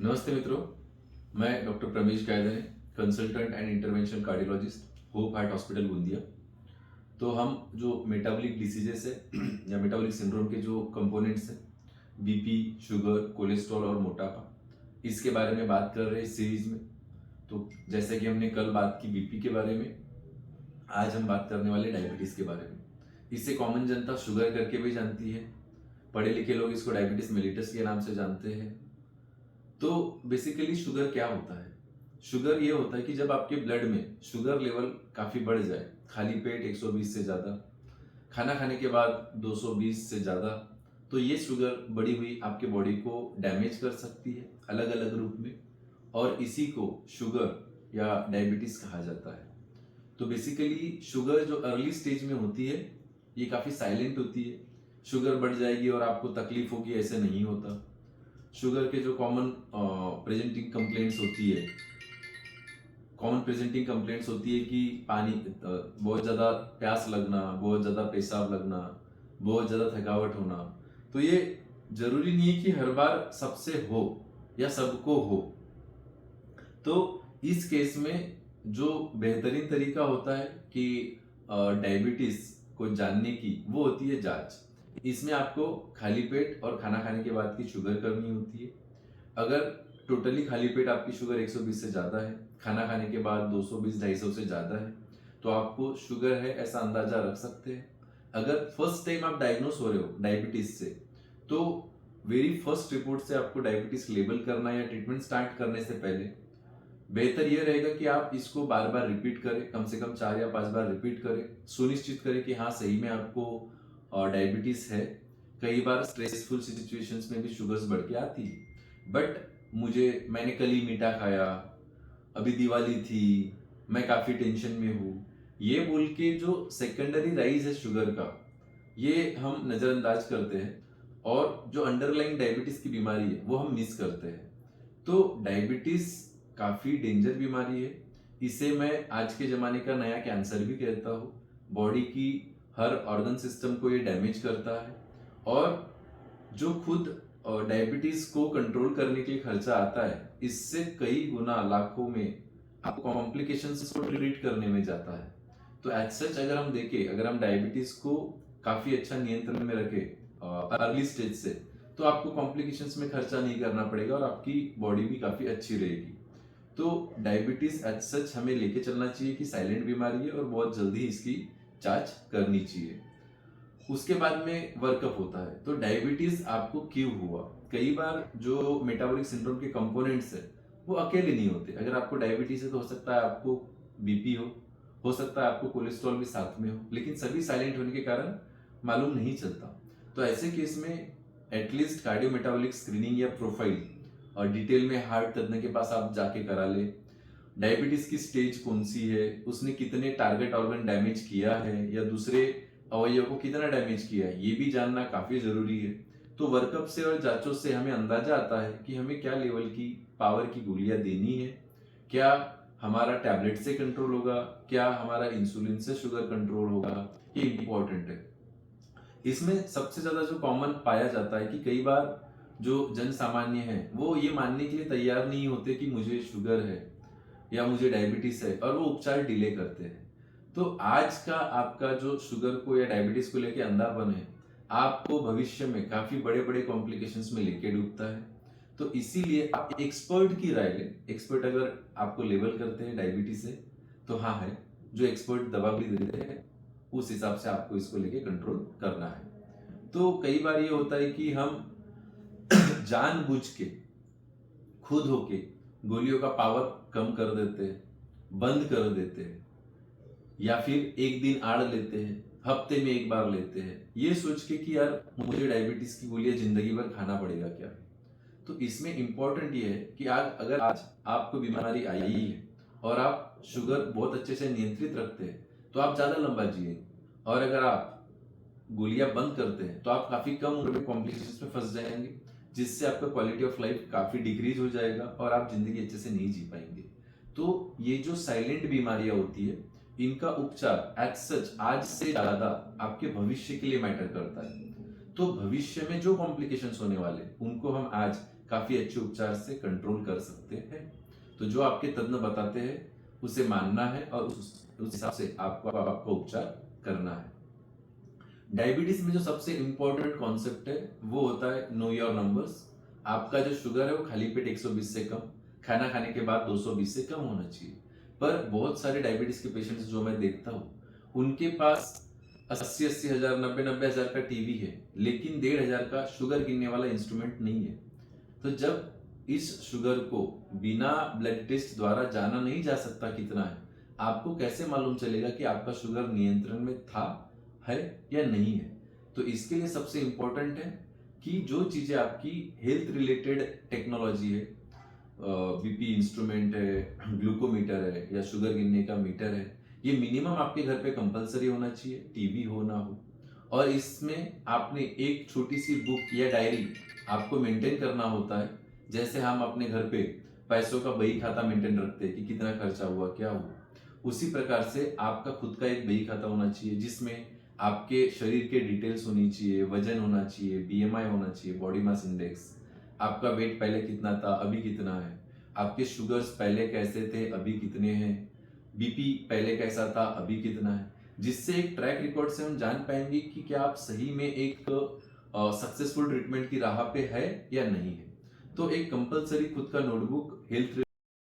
नमस्ते मित्रों, मैं doctor Pramesh Gaydhane, consultant and intervention cardiologist, hope heart hospital Bundiya. तो हम जो मेटाबॉलिक डिसीजेस है या मेटाबॉलिक सिंड्रोम के जो कंपोनेंट्स हैं, बीपी, शुगर, कोलेस्ट्रॉल और मोटापा, इसके बारे में बात कर रहे हैं इस सीरीज में। तो जैसे कि हमने कल बात की बीपी के बारे में, आज हम बात करने वाले डायबिटीज के बारे में। इससे कॉमन जनता शुगर करके भी जानती है, पढ़े लिखे लोग इसको डायबिटीज मेलिटस के नाम से जानते हैं। तो बेसिकली शुगर क्या होता है? शुगर ये होता है कि जब आपके ब्लड में शुगर लेवल काफ़ी बढ़ जाए, खाली पेट 120 से ज़्यादा, खाना खाने के बाद 220 से ज़्यादा, तो ये शुगर बढ़ी हुई आपके बॉडी को डैमेज कर सकती है अलग अलग रूप में, और इसी को शुगर या डायबिटीज़ कहा जाता है। तो बेसिकली शुगर जो अर्ली स्टेज में होती है, ये काफ़ी साइलेंट होती है। शुगर बढ़ जाएगी और आपको तकलीफ होगी, ऐसे नहीं होता। शुगर के जो कॉमन प्रेजेंटिंग कंप्लेंट्स होती है कि पानी, बहुत ज़्यादा प्यास लगना, बहुत ज़्यादा पेशाब लगना, बहुत ज़्यादा थकावट होना। तो ये जरूरी नहीं है कि हर बार सबसे हो या सबको हो। तो इस केस में जो बेहतरीन तरीका होता है कि डायबिटीज को जानने की, वो होती है जांच। इसमें आपको खाली पेट और खाना खाने के बाद की शुगर करनी होती है। अगर टोटली खाली पेट आपकी शुगर 120 से ज़्यादा है, खाना खाने के बाद 220-250 से ज़्यादा है, तो आपको शुगर है ऐसा अंदाजा रख सकते हैं। अगर फर्स्ट टाइम आप डायग्नोस हो रहे हो डायबिटीज से, तो वेरी फर्स्ट रिपोर्ट से आपको डायबिटीज लेबल करना या ट्रीटमेंट स्टार्ट करने से पहले बेहतर यह रहेगा कि आप इसको बार बार रिपीट करें, कम से कम 4 या 5 बार रिपीट करें, सुनिश्चित करें कि हाँ सही में आपको डायबिटीज है। कई बार स्ट्रेसफुल सिचुएशंस में भी शुगर्स बढ़ के आती है, बट मैंने कल ही मीठा खाया, अभी दिवाली थी, मैं काफ़ी टेंशन में हूँ, ये बोल के जो सेकेंडरी राइज है शुगर का, ये हम नज़रअंदाज करते हैं, और जो अंडरलाइंग डायबिटीज़ की बीमारी है वो हम मिस करते हैं। तो डायबिटीज़ काफ़ी डेंजर बीमारी है। इसे मैं आज के ज़माने का नया कैंसर भी कहता हूँ। बॉडी की हर ऑर्गन सिस्टम को ये डैमेज करता है, और जो खुद डायबिटीज को कंट्रोल करने के लिए खर्चा आता है, इससे कई गुना, लाखों में आपको कॉम्प्लिकेशंस को ट्रीट करने में जाता है। तो एज सच अगर हम देखें, अगर हम डायबिटीज को काफी अच्छा नियंत्रण में रखें अर्ली स्टेज से, तो आपको कॉम्प्लिकेशंस में खर्चा नहीं करना पड़ेगा और आपकी बॉडी भी काफी अच्छी रहेगी। तो डायबिटीज एज सच हमें लेके चलना चाहिए कि साइलेंट बीमारी है और बहुत जल्दी इसकी जांच करनी चाहिए। उसके बाद में वर्कअप होता है। तो डायबिटीज आपको क्यों हुआ? कई बार जो मेटाबॉलिक सिंड्रोम के कंपोनेंट्स है वो अकेले नहीं होते। अगर आपको डायबिटीज है तो हो सकता है आपको बीपी हो सकता है आपको कोलेस्ट्रॉल भी साथ में हो, लेकिन सभी साइलेंट होने के कारण मालूम नहीं चलता। तो ऐसे केस में एटलीस्ट कार्डियो मेटाबॉलिक स्क्रीनिंग या प्रोफाइल और डिटेल में हार्ट तज्ञ के पास आप जाके करा ले। डायबिटीज की स्टेज कौन सी है, उसने कितने टारगेट ऑर्गन डैमेज किया है या दूसरे अवयव को कितना डैमेज किया है, ये भी जानना काफी जरूरी है। तो वर्कअप से और जांचों से हमें अंदाजा आता है कि हमें क्या लेवल की पावर की गोलियां देनी है, क्या हमारा टैबलेट से कंट्रोल होगा, क्या हमारा इंसुलिन से शुगर कंट्रोल होगा, ये इंपॉर्टेंट है। इसमें सबसे ज्यादा जो कॉमन पाया जाता है कि कई बार जो जन सामान्य है वो ये मानने के लिए तैयार नहीं होते कि मुझे शुगर है या मुझे डायबिटीज है, और वो उपचार डिले करते हैं। तो आज का आपका जो शुगर को या डायबिटीज को लेके अंधापन है, आपको भविष्य में काफी बड़े बड़े कॉम्प्लिकेशंस में लेके डूबता है। तो इसीलिए आप एक्सपर्ट की राय लें। एक्सपर्ट अगर आपको लेबल करते हैं डायबिटीज से, तो हाँ है, जो एक्सपर्ट दवा भी देते हैं उस हिसाब से आपको इसको लेके कंट्रोल करना है। तो कई बार ये होता है कि हम जानबूझ के, खुद होके गोलियों का पावर कम कर देते हैं, बंद कर देते हैं, या फिर एक दिन आड़ लेते हैं, हफ्ते में एक बार लेते हैं, ये सोच के कि यार मुझे डायबिटीज की गोलियां जिंदगी भर खाना पड़ेगा क्या। तो इसमें इंपॉर्टेंट ये है कि अगर आज आपको बीमारी आई है और आप शुगर बहुत अच्छे से नियंत्रित रखते हैं, तो आप ज्यादा लंबा जिए, और अगर आप गोलियां बंद करते हैं तो आप काफी कम उम्र में कॉम्प्लिकेशंस में फंस जाएंगे, जिससे आपका क्वालिटी ऑफ लाइफ काफी डिक्रीज हो जाएगा और आप जिंदगी अच्छे से नहीं जी पाएंगे। तो ये जो साइलेंट बीमारियां होती है, इनका उपचार एज सच आज से ज्यादा आपके भविष्य के लिए मैटर करता है। तो भविष्य में जो कॉम्प्लिकेशंस होने वाले उनको हम आज काफी अच्छे उपचार से कंट्रोल कर सकते हैं। तो जो आपके तज्ञ बताते हैं उसे मानना है और उस हिसाब से आपको उपचार करना है। डायबिटीज में जो सबसे इंपॉर्टेंट कॉन्सेप्ट है वो होता है नो योर नंबर्स। आपका जो शुगर है वो खाली पेट 120 से कम, खाना खाने के बाद 220 से कम होना चाहिए। पर बहुत सारे डायबिटीज के पेशेंट्स जो मैं देखता हूँ उनके पास 80-80 हजार 90-90 हजार का टीवी है लेकिन 1,500 का शुगर गिनने वाला इंस्ट्रूमेंट नहीं है। तो जब इस शुगर को बिना ब्लड टेस्ट द्वारा जाना नहीं जा सकता कितना है, आपको कैसे मालूम चलेगा कि आपका शुगर नियंत्रण में था, है या नहीं है? तो इसके लिए सबसे इंपॉर्टेंट है कि जो चीजें आपकी हेल्थ रिलेटेड टेक्नोलॉजी है, बीपी इंस्ट्रूमेंट है, ग्लूकोमीटर है या शुगर गिनने का मीटर है, ये मिनिमम आपके घर पे कंपलसरी होना चाहिए, टीवी हो ना हो। और इसमें आपने एक छोटी सी बुक या डायरी आपको मेंटेन करना होता है। जैसे हम अपने घर पे पैसों का बही खाता मेंटेन रखते हैं कि कितना खर्चा हुआ, क्या हुआ, उसी प्रकार से आपका खुद का एक बही खाता होना चाहिए जिसमें आपके शरीर के डिटेल्स होनी चाहिए, वजन होना चाहिए, बीएमआई होना चाहिए, बॉडी मास इंडेक्स, आपका वेट पहले कितना था, अभी कितना है, आपके शुगर्स पहले कैसे थे, अभी कितने हैं, बीपी पहले कैसा था, अभी कितना है। जिससे एक ट्रैक रिकॉर्ड से हम जान पाएंगे कि क्या आप सही में एक सक्सेसफुल ट्रीटमेंट की राह पे है या नहीं है। तो एक कंपलसरी खुद का नोटबुक हेल्थ